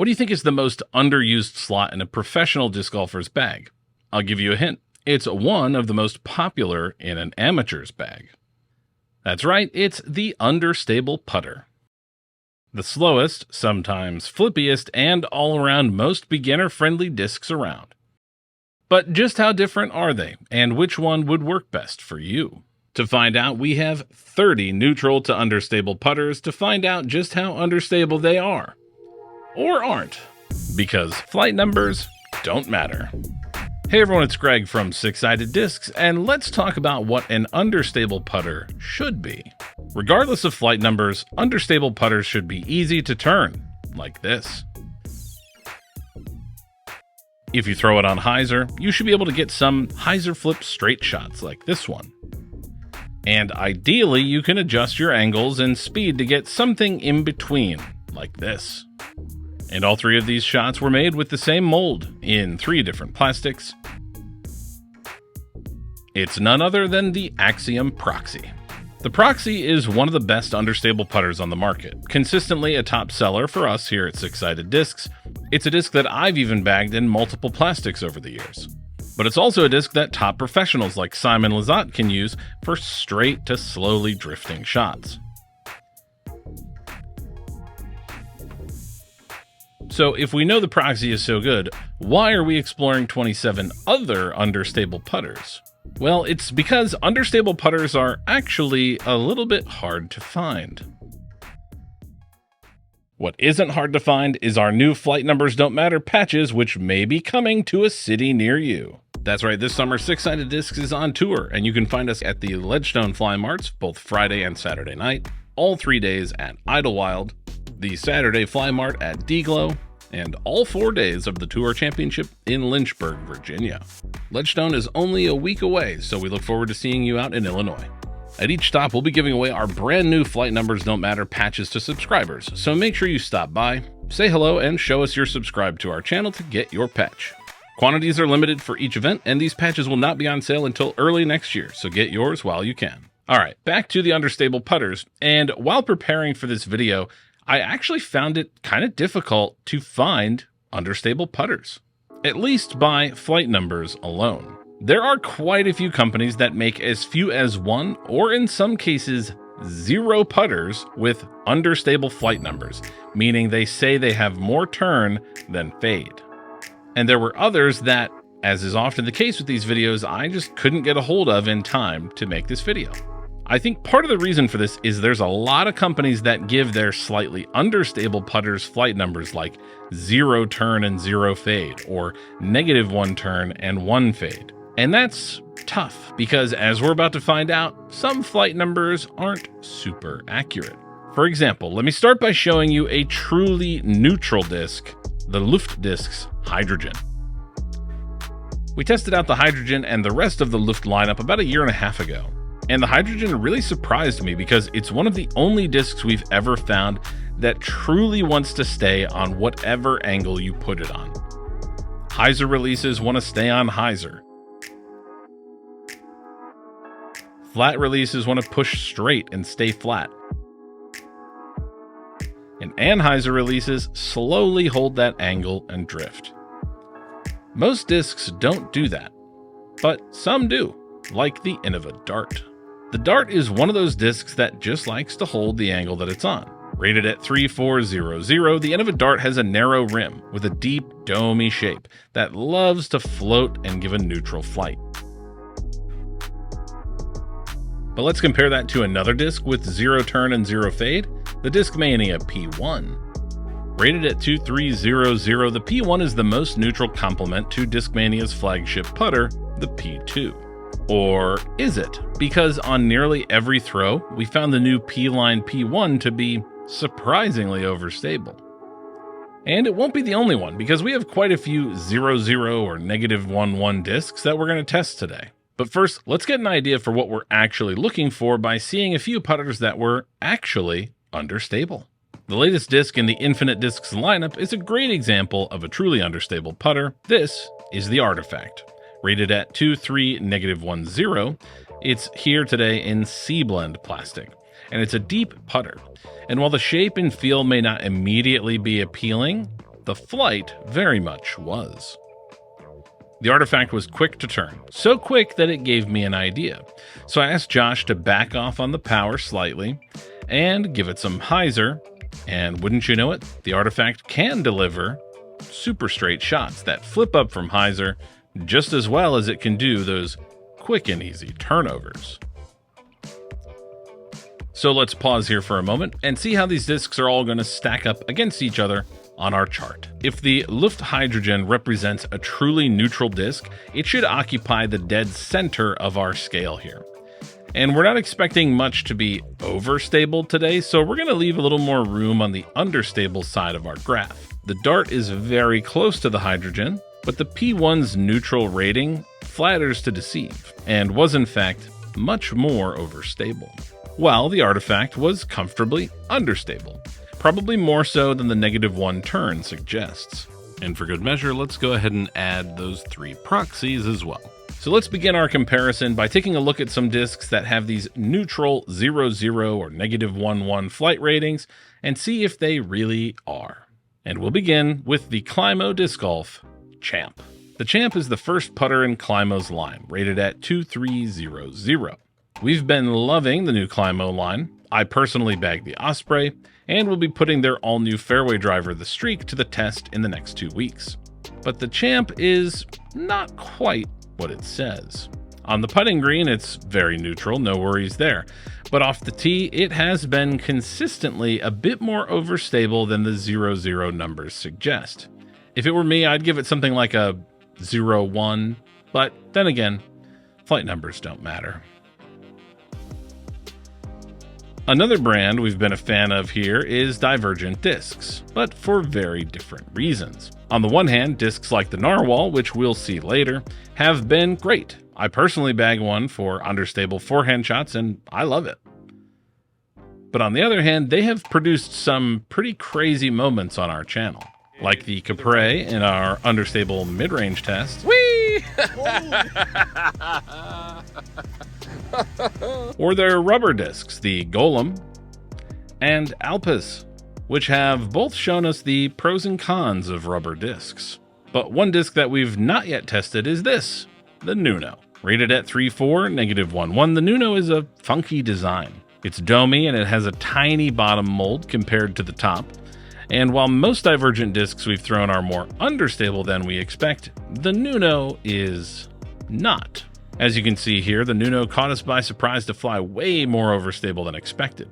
What do you think is the most underused slot in a professional disc golfer's bag? I'll give you a hint. It's one of the most popular in an amateur's bag. That's right, it's the Understable putter. The slowest, sometimes flippiest, and all-around most beginner-friendly discs around. But just how different are they, and which one would work best for you? To find out, we have 30 neutral to understable putters to find out just how understable they are. Or aren't, because flight numbers don't matter. Hey everyone, it's Greg from Six-Sided Discs, and let's talk about what an understable putter should be. Regardless of flight numbers, understable putters should be easy to turn, like this. If you throw it on hyzer, you should be able to get some hyzer flip straight shots like this one. And ideally, you can adjust your angles and speed to get something in between, like this. And all three of these shots were made with the same mold, in 3 different plastics. It's none other than the Axiom Proxy. The Proxy is one of the best understable putters on the market, consistently a top seller for us here at Six-Sided Discs. It's a disc that I've even bagged in multiple plastics over the years. But it's also a disc that top professionals like Simon Lizotte can use for straight to slowly drifting shots. So if we know the Proxy is so good, why are we exploring 27 other understable putters? Well, it's because understable putters are actually a little bit hard to find. What isn't hard to find is our new Flight Numbers Don't Matter patches, which may be coming to a city near you. That's right, this summer Six-Sided Discs is on tour, and you can find us at the Ledgestone Fly Marts, both Friday and Saturday night, all 3 days at Idlewild, the Saturday Fly Mart at D-Glow, and all 4 days of the Tour Championship in Lynchburg, Virginia. Ledgestone is only a week away, so we look forward to seeing you out in Illinois. At each stop, we'll be giving away our brand new Flight Numbers Don't Matter patches to subscribers, so make sure you stop by, say hello, and show us you're subscribed to our channel to get your patch. Quantities are limited for each event, and these patches will not be on sale until early next year, so get yours while you can. Alright, back to the understable putters, and while preparing for this video, I actually found it kind of difficult to find understable putters, at least by flight numbers alone. There are quite a few companies that make as few as 1, or in some cases, 0 putters with understable flight numbers, meaning they say they have more turn than fade. And there were others that, as is often the case with these videos, I just couldn't get a hold of in time to make this video. I think part of the reason for this is there's a lot of companies that give their slightly understable putters flight numbers like 0 turn and 0 fade, or -1 turn and 1 fade. And that's tough, because as we're about to find out, some flight numbers aren't super accurate. For example, let me start by showing you a truly neutral disc, the Loft disc's Hydrogen. We tested out the Hydrogen and the rest of the Loft lineup about 1.5 years ago. And the Hydrogen really surprised me because it's one of the only discs we've ever found that truly wants to stay on whatever angle you put it on. Hyzer releases want to stay on hyzer. Flat releases want to push straight and stay flat. And anhyzer releases slowly hold that angle and drift. Most discs don't do that, but some do, like the Innova Dart. The Dart is one of those discs that just likes to hold the angle that it's on. Rated at 3400, the Innova Dart has a narrow rim with a deep, domey shape that loves to float and give a neutral flight. But let's compare that to another disc with 0 turn and 0 fade, the Discmania P1. Rated at 2300, the P1 is the most neutral complement to Discmania's flagship putter, the P2. Or is it? Because on nearly every throw, we found the new P-Line P1 to be surprisingly overstable. And it won't be the only one, because we have quite a few 0-0 or -1-1 discs that we're going to test today. But first, let's get an idea for what we're actually looking for by seeing a few putters that were actually understable. The latest disc in the Infinite Discs lineup is a great example of a truly understable putter. This is the Artifact. Rated at 23-10, it's here today in C-Blend plastic, and it's a deep putter. And while the shape and feel may not immediately be appealing, the flight very much was. The artifact was quick to turn, so quick that it gave me an idea. So I asked Josh to back off on the power slightly and give it some hyzer, and wouldn't you know it, the artifact can deliver super straight shots that flip up from hyzer just as well as it can do those quick and easy turnovers. So let's pause here for a moment and see how these discs are all going to stack up against each other on our chart. If the Luft hydrogen represents a truly neutral disc, it should occupy the dead center of our scale here. And we're not expecting much to be overstable today, so we're going to leave a little more room on the understable side of our graph. The dart is very close to the hydrogen, but the P1's neutral rating flatters to deceive, and was in fact much more overstable, while the artifact was comfortably understable, probably more so than the -1 turn suggests. And for good measure, let's go ahead and add those 3 proxies as well. So let's begin our comparison by taking a look at some discs that have these neutral 0-0 or -1-1 flight ratings and see if they really are. And we'll begin with the Climo Disc Golf Champ. The Champ is the first putter in Climo's line, rated at 2300. We've been loving the new Climo line. I personally bagged the Osprey, and will be putting their all-new fairway driver, the Streak, to the test in the next 2 weeks. But the Champ is not quite what it says. On the putting green, it's very neutral, no worries there. But off the tee, it has been consistently a bit more overstable than the 0-0 numbers suggest. If it were me, I'd give it something like a 0-1, but then again, flight numbers don't matter. Another brand we've been a fan of here is Divergent discs, but for very different reasons. On the one hand, discs like the Narwhal, which we'll see later, have been great. I personally bag one for understable forehand shots, and I love it. But on the other hand, they have produced some pretty crazy moments on our channel, like the Capre in our understable mid-range test. Whee! Or their rubber discs, the Golem and Alpas, which have both shown us the pros and cons of rubber discs. But one disc that we've not yet tested is this, the Nuno. Rated at 3.4, -1.1, the Nuno is a funky design. It's domey and it has a tiny bottom mold compared to the top. And while most Divergent discs we've thrown are more understable than we expect, the Nuno is not. As you can see here, the Nuno caught us by surprise to fly way more overstable than expected,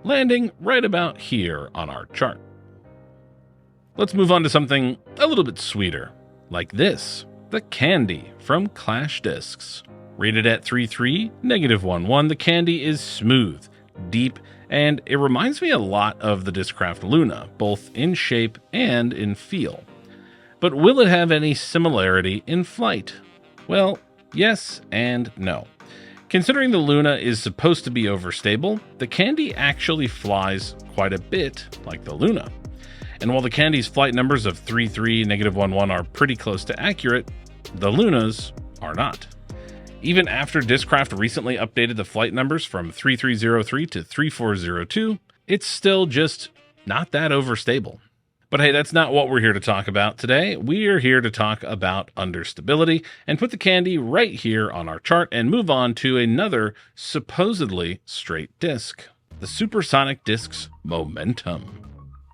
landing right about here on our chart. Let's move on to something a little bit sweeter, like this, the Candy from Clash Discs. Rated at 3.3, -1.1, the Candy is smooth, deep, and it reminds me a lot of the Discraft Luna, both in shape and in feel. But will it have any similarity in flight? Well, yes and no. Considering the Luna is supposed to be overstable, the Candy actually flies quite a bit like the Luna. And while the Candy's flight numbers of 3.3, -1.1 are pretty close to accurate, the Lunas are not. Even after Discraft recently updated the flight numbers from 3303 to 3402, it's still just not that overstable. But hey, that's not what we're here to talk about today. We are here to talk about understability and put the Candy right here on our chart and move on to another supposedly straight disc, the Supersonic Disc's Momentum.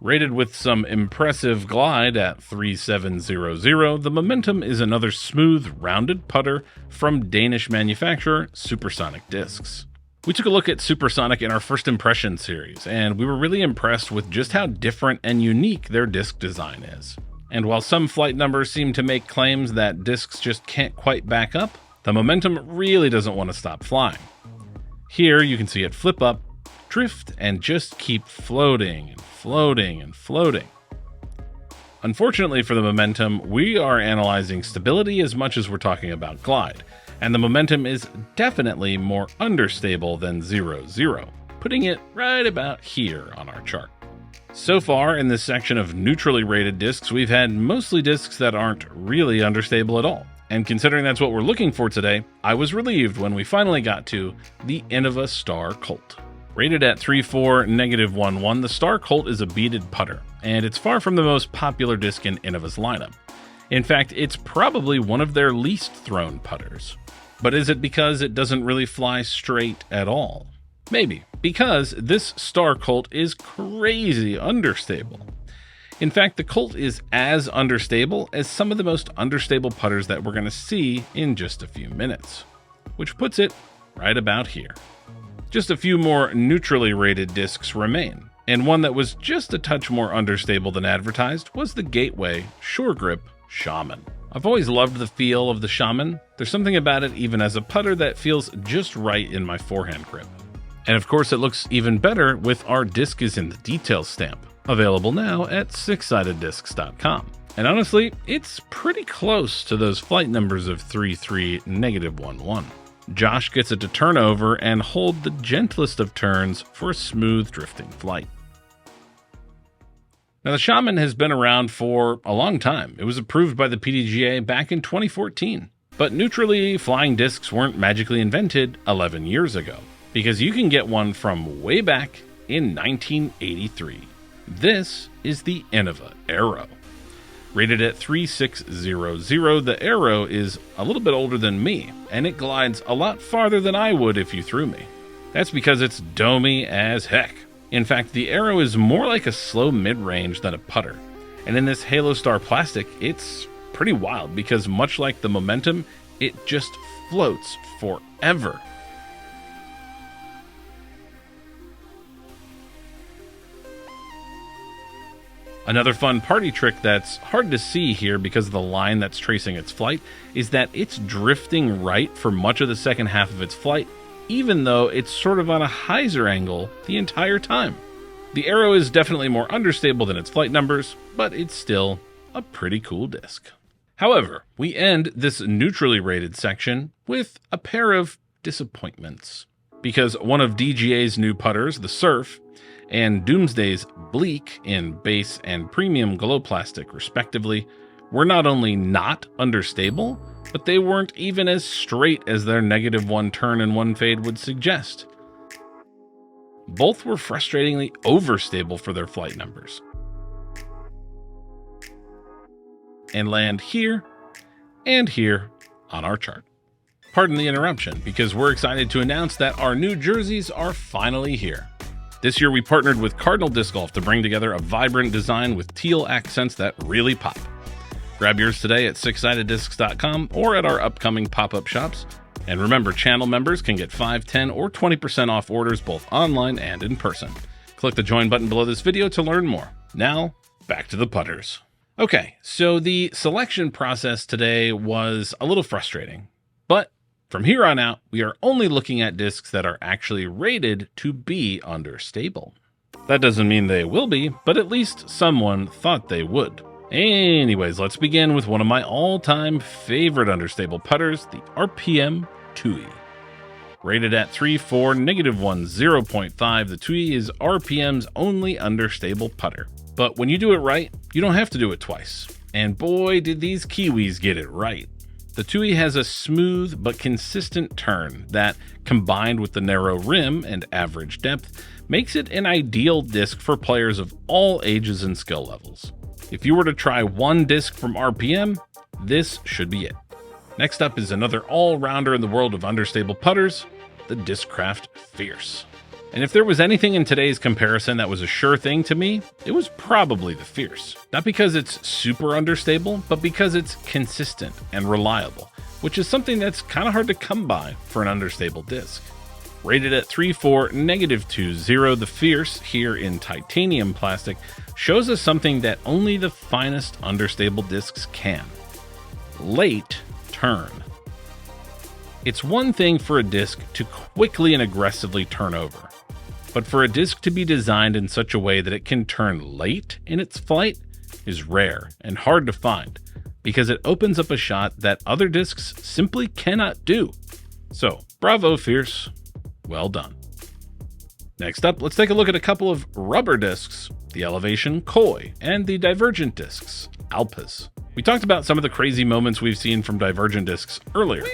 Rated with some impressive glide at 3700, the Momentum is another smooth, rounded putter from Danish manufacturer Supersonic Discs. We took a look at Supersonic in our first impression series, and we were really impressed with just how different and unique their disc design is. And while some flight numbers seem to make claims that discs just can't quite back up, the Momentum really doesn't want to stop flying. Here you can see it flip up, drift, and just keep floating and floating and floating. Unfortunately for the Momentum, we are analyzing stability as much as we're talking about glide, and the Momentum is definitely more understable than 0-0, putting it right about here on our chart. So far in this section of neutrally rated discs, we've had mostly discs that aren't really understable at all. And considering that's what we're looking for today, I was relieved when we finally got to the Innova Colt. Rated at 3.4, -1.1, the Star Colt is a beaded putter, and it's far from the most popular disc in Innova's lineup. In fact, it's probably one of their least thrown putters. But is it because it doesn't really fly straight at all? Maybe, because this Star Colt is crazy understable. In fact, the Colt is as understable as some of the most unstable putters that we're going to see in just a few minutes, which puts it right about here. Just a few more neutrally rated discs remain, and one that was just a touch more understable than advertised was the Gateway Sure Grip Shaman. I've always loved the feel of the Shaman. There's something about it even as a putter that feels just right in my forehand grip. And of course it looks even better with our Disc is in the Details stamp, available now at sixsideddiscs.com. And honestly, it's pretty close to those flight numbers of 3.3, -1.1. Josh gets it to turn over and hold the gentlest of turns for a smooth drifting flight. Now the Shaman has been around for a long time. It was approved by the PDGA back in 2014. But neutrally flying discs weren't magically invented 11 years ago, because you can get one from way back in 1983. This is the Innova Aero. Rated at 3.600, the Aero is a little bit older than me, and it glides a lot farther than I would if you threw me. That's because it's domey as heck. In fact, the Aero is more like a slow mid-range than a putter. And in this Halo Star plastic, it's pretty wild because much like the Momentum, it just floats forever. Another fun party trick that's hard to see here because of the line that's tracing its flight is that it's drifting right for much of the second half of its flight, even though it's sort of on a hyzer angle the entire time. The Aero is definitely more understable than its flight numbers, but it's still a pretty cool disc. However, we end this neutrally rated section with a pair of disappointments, because one of DGA's new putters, the Surf, and Doomsday's Bleak in base and premium glow plastic respectively, were not only not understable, but they weren't even as straight as their -1 turn and 1 fade would suggest. Both were frustratingly overstable for their flight numbers, and land here and here on our chart. Pardon the interruption, because we're excited to announce that our new jerseys are finally here. This year we partnered with Cardinal Disc Golf to bring together a vibrant design with teal accents that really pop. Grab yours today at sixsideddiscs.com or at our upcoming pop-up shops. And remember, channel members can get 5, 10, or 20% off orders both online and in person. Click the join button below this video to learn more. Now, back to the putters. Okay, so the selection process today was a little frustrating, but from here on out, we are only looking at discs that are actually rated to be understable. That doesn't mean they will be, but at least someone thought they would. Anyways, let's begin with one of my all-time favorite understable putters, the RPM Tui. Rated at 3.4, -1, 0.5, the Tui is RPM's only understable putter. But when you do it right, you don't have to do it twice. And boy, did these Kiwis get it right. The Tui has a smooth but consistent turn that, combined with the narrow rim and average depth, makes it an ideal disc for players of all ages and skill levels. If you were to try one disc from RPM, this should be it. Next up is another all-rounder in the world of understable putters, the Discraft Fierce. And if there was anything in today's comparison that was a sure thing to me, it was probably the Fierce. Not because it's super understable, but because it's consistent and reliable, which is something that's kind of hard to come by for an understable disc. Rated at 3.4, -2.0, the Fierce, here in titanium plastic, shows us something that only the finest understable discs can. Late turn. It's one thing for a disc to quickly and aggressively turn over, but for a disc to be designed in such a way that it can turn late in its flight is rare and hard to find, because it opens up a shot that other discs simply cannot do. So, bravo Fierce, well done. Next up, let's take a look at a couple of rubber discs, the Elevation Koi and the Divergent discs, Alpas. We talked about some of the crazy moments we've seen from Divergent discs earlier.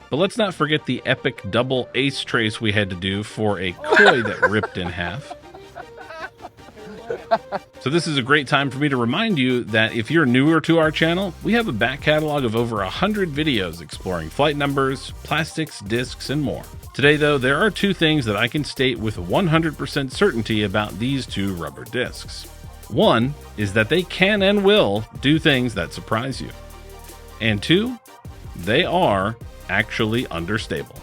But let's not forget the epic double ace trace we had to do for a koi that ripped in half. So this is a great time for me to remind you that if you're newer to our channel, we have a back catalog of over 100 videos exploring flight numbers, plastics, discs, and more. Today though, there are two things that I can state with 100% certainty about these two rubber discs. One is that they can and will do things that surprise you. And two, they are actually understable.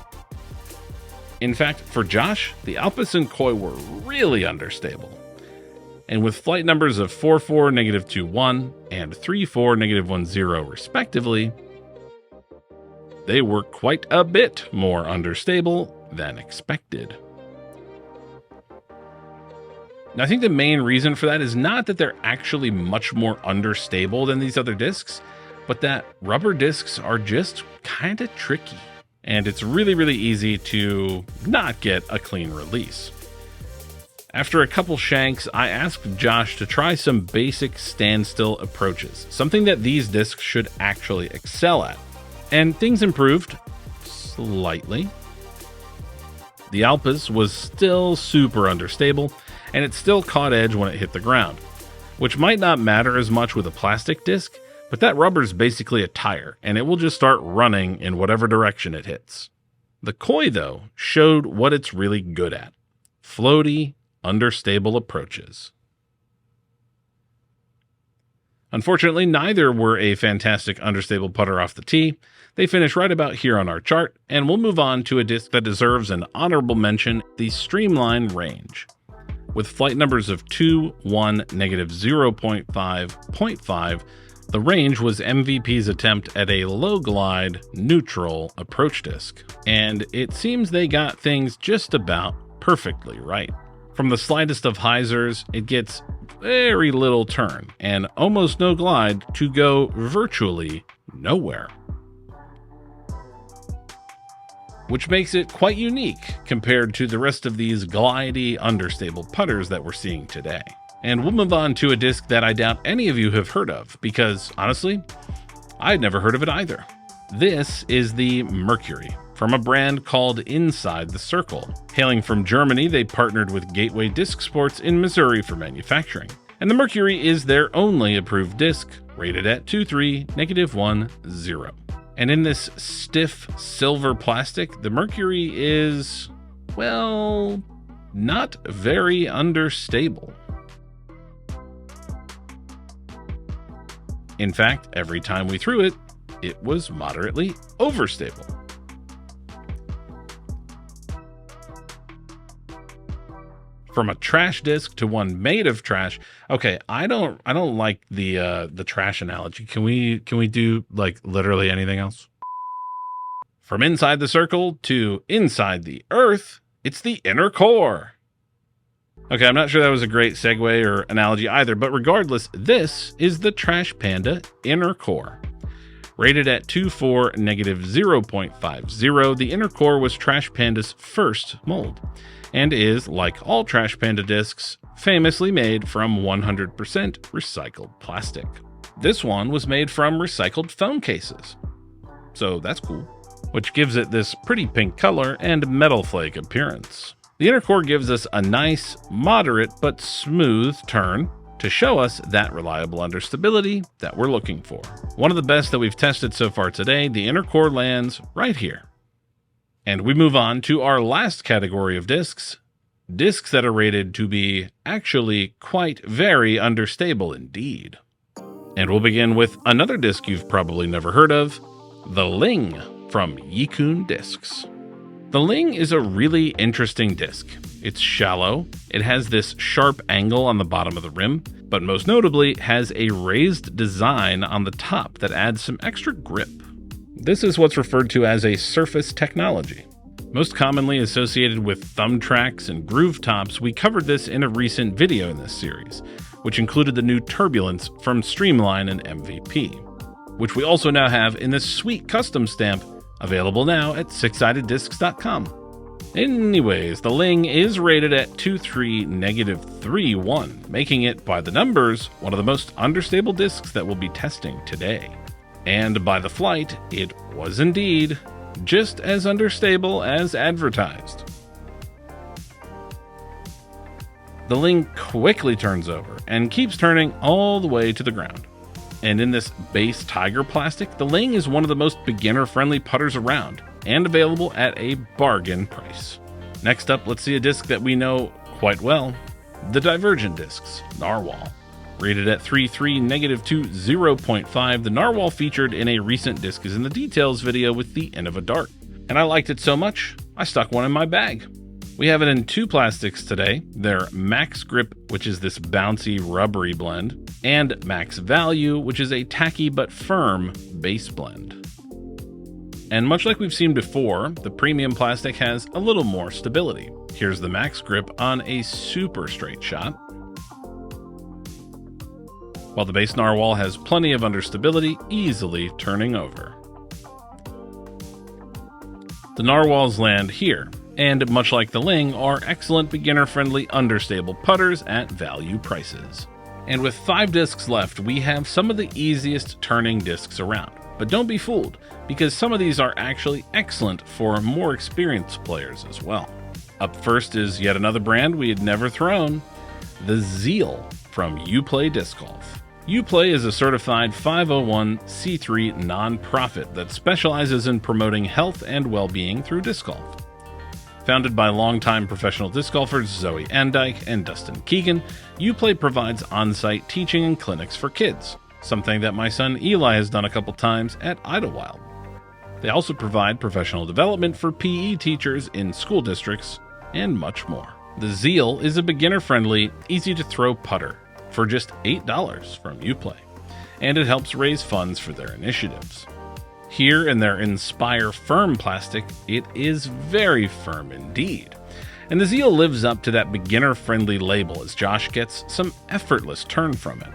In fact, for Josh, the Alpas and Koi were really understable. And with flight numbers of 44, -21, and 34, -10 respectively, they were quite a bit more understable than expected. Now, I think the main reason for that is not that they're actually much more understable than these other discs, but that rubber discs are just kind of tricky. And it's really, really easy to not get a clean release. After a couple shanks, I asked Josh to try some basic standstill approaches, something that these discs should actually excel at. And things improved slightly. The Alpas was still super understable, and it still caught edge when it hit the ground, which might not matter as much with a plastic disc, but that rubber's basically a tire, and it will just start running in whatever direction it hits. The Koi, though, showed what it's really good at: floaty, understable approaches. Unfortunately, neither were a fantastic understable putter off the tee. They finish right about here on our chart, and we'll move on to a disc that deserves an honorable mention, the Streamline Range. With flight numbers of 2, 1, -0.5, 0.5, the Range was MVP's attempt at a low-glide, neutral approach disc, and it seems they got things just about perfectly right. From the slightest of hyzers, it gets very little turn and almost no glide to go virtually nowhere, which makes it quite unique compared to the rest of these glidey, understable putters that we're seeing today. And we'll move on to a disc that I doubt any of you have heard of, because honestly, I'd never heard of it either. This is the Mercury, from a brand called Inside the Circle. Hailing from Germany, they partnered with Gateway Disc Sports in Missouri for manufacturing. And the Mercury is their only approved disc, rated at 2.3, -10. And in this stiff silver plastic, the Mercury is, well, not very understable. In fact, every time we threw it, it was moderately overstable. From a trash disc to one made of trash. Okay, I don't like the trash analogy. Can we do like literally anything else? From inside the circle to inside the earth, it's the inner core. Okay, I'm not sure that was a great segue or analogy either, but regardless, this is the Trash Panda inner core. Rated at 2.4, -0.50, the inner core was Trash Panda's first mold, and is, like all Trash Panda discs, famously made from 100% recycled plastic. This one was made from recycled phone cases, so that's cool, which gives it this pretty pink color and metal flake appearance. The inner core gives us a nice, moderate, but smooth turn to show us that reliable understability that we're looking for. One of the best that we've tested so far today, the inner core lands right here. And we move on to our last category of discs that are rated to be actually quite very understable indeed. And we'll begin with another disc you've probably never heard of, the Ling from Yikun Discs. The Ling is a really interesting disc. It's shallow, it has this sharp angle on the bottom of the rim, but most notably has a raised design on the top that adds some extra grip. This is what's referred to as a surface technology. Most commonly associated with thumb tracks and groove tops, we covered this in a recent video in this series, which included the new turbulence from Streamline and MVP, which we also now have in this sweet custom stamp available now at sixsideddiscs.com. Anyways, the Ling is rated at 2.3, -3.1, making it, by the numbers, one of the most understable discs that we'll be testing today. And by the flight, it was indeed just as understable as advertised. The Ling quickly turns over and keeps turning all the way to the ground. And in this base tiger plastic, the Ling is one of the most beginner-friendly putters around and available at a bargain price. Next up, let's see a disc that we know quite well, the Divergent discs, Narwhal. Rated at 3.3, -2, 0.5, the Narwhal featured in a recent Disc is in the Details video with the Innova Dart. And I liked it so much, I stuck one in my bag. We have it in two plastics today. They're Max Grip, which is this bouncy, rubbery blend, and Max Value, which is a tacky but firm base blend. And much like we've seen before, the premium plastic has a little more stability. Here's the Max Grip on a super straight shot, while the base Narwhal has plenty of understability, easily turning over. The Narwhals land here, and much like the Ling, are excellent beginner-friendly understable putters at value prices. And with 5 discs left, we have some of the easiest turning discs around. But don't be fooled, because some of these are actually excellent for more experienced players as well. Up first is yet another brand we had never thrown, the Zeal from UPlay Disc Golf. UPlay is a certified 501c3 non-profit that specializes in promoting health and well-being through disc golf. Founded by longtime professional disc golfers Zoe Andyke and Dustin Keegan, UPlay provides on-site teaching and clinics for kids, something that my son Eli has done a couple times at Idlewild. They also provide professional development for PE teachers in school districts, and much more. The Zeal is a beginner-friendly, easy-to-throw putter for just $8 from UPlay, and it helps raise funds for their initiatives. Here in their Inspire Firm plastic, it is very firm indeed. And the Zeal lives up to that beginner-friendly label as Josh gets some effortless turn from it.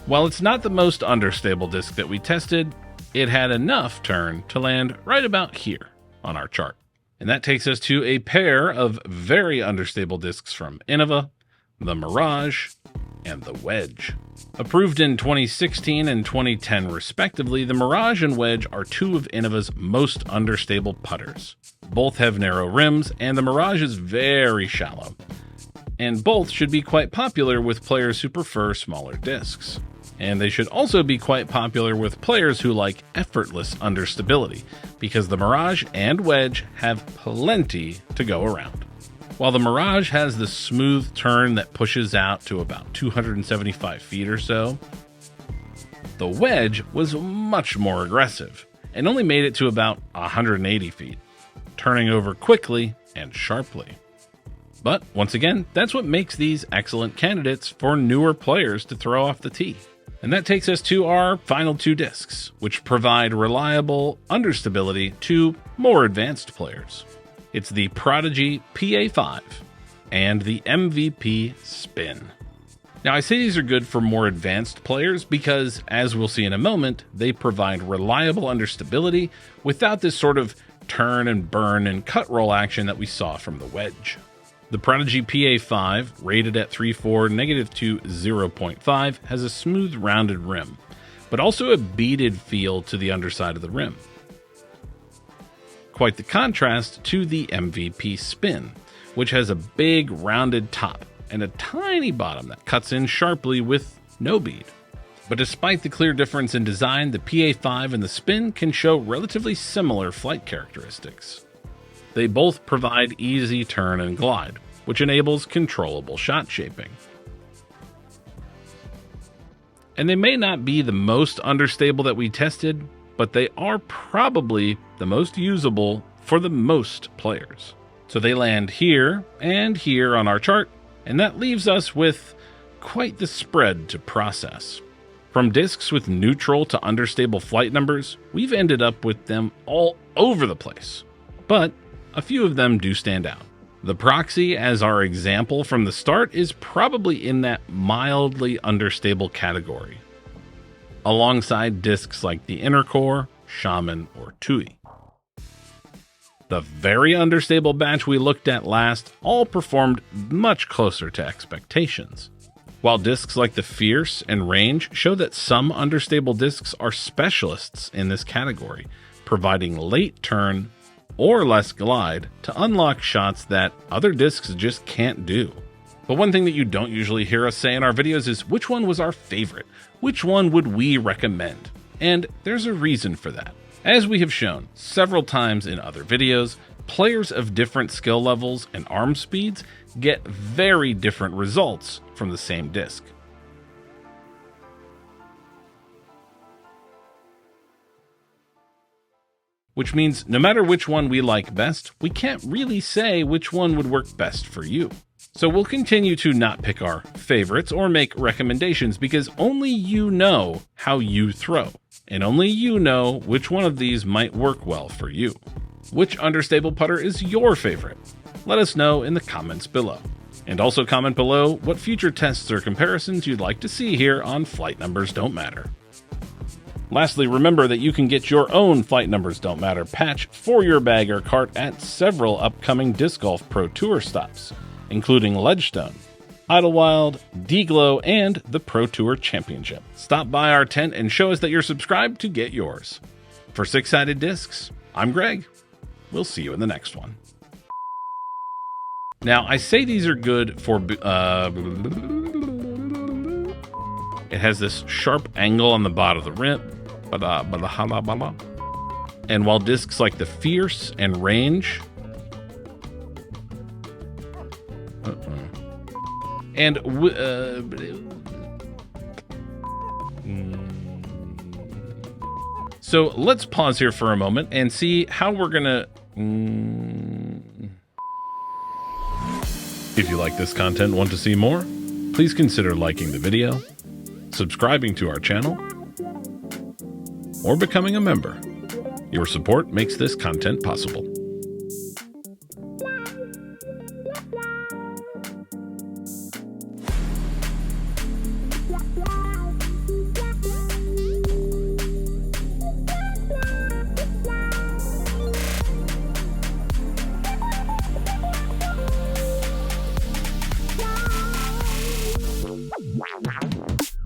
While it's not the most understable disc that we tested, it had enough turn to land right about here on our chart. And that takes us to a pair of very understable discs from Innova, the Mirage and the Wedge. Approved in 2016 and 2010 respectively, the Mirage and Wedge are two of Innova's most understable putters. Both have narrow rims, and the Mirage is very shallow. And both should be quite popular with players who prefer smaller discs. And they should also be quite popular with players who like effortless understability, because the Mirage and Wedge have plenty to go around. While the Mirage has the smooth turn that pushes out to about 275 feet or so, the Wedge was much more aggressive and only made it to about 180 feet, turning over quickly and sharply. But once again, that's what makes these excellent candidates for newer players to throw off the tee. And that takes us to our final 2 discs, which provide reliable understability to more advanced players. It's the Prodigy PA5 and the MVP Spin. Now, I say these are good for more advanced players because, as we'll see in a moment, they provide reliable understability without this sort of turn and burn and cut roll action that we saw from the Wedge. The Prodigy PA5, rated at 3.4, -2, 0.5, has a smooth rounded rim, but also a beaded feel to the underside of the rim. Quite the contrast to the MVP Spin, which has a big rounded top and a tiny bottom that cuts in sharply with no bead. But despite the clear difference in design, the PA5 and the Spin can show relatively similar flight characteristics. They both provide easy turn and glide, which enables controllable shot shaping. And they may not be the most understable that we tested, but they are probably the most usable for the most players. So they land here and here on our chart, and that leaves us with quite the spread to process. From discs with neutral to understable flight numbers, we've ended up with them all over the place. But a few of them do stand out. The Proxy, as our example from the start, is probably in that mildly understable category, alongside discs like the Intercore, Shaman, or Tui. The very understable batch we looked at last all performed much closer to expectations. While discs like the Fierce and Range show that some understable discs are specialists in this category, providing late turn or less glide to unlock shots that other discs just can't do. But one thing that you don't usually hear us say in our videos is which one was our favorite? Which one would we recommend? And there's a reason for that. As we have shown several times in other videos, players of different skill levels and arm speeds get very different results from the same disc. Which means no matter which one we like best, we can't really say which one would work best for you. So we'll continue to not pick our favorites or make recommendations because only you know how you throw, and only you know which one of these might work well for you. Which understable putter is your favorite? Let us know in the comments below. And also comment below what future tests or comparisons you'd like to see here on Flight Numbers Don't Matter. Lastly, remember that you can get your own Flight Numbers Don't Matter patch for your bag or cart at several upcoming Disc Golf Pro Tour stops, including Ledgestone, Idlewild, D-Glow, and the Pro Tour Championship. Stop by our tent and show us that you're subscribed to get yours. For Six Sided Discs, I'm Greg. We'll see you in the next one. Now, I say these are good for... it has this sharp angle on the bottom of the rim. And while discs like the Fierce and Range... And so let's pause here for a moment and see how we're gonna... If you like this content and want to see more, please consider liking the video, subscribing to our channel, or becoming a member. Your support makes this content possible.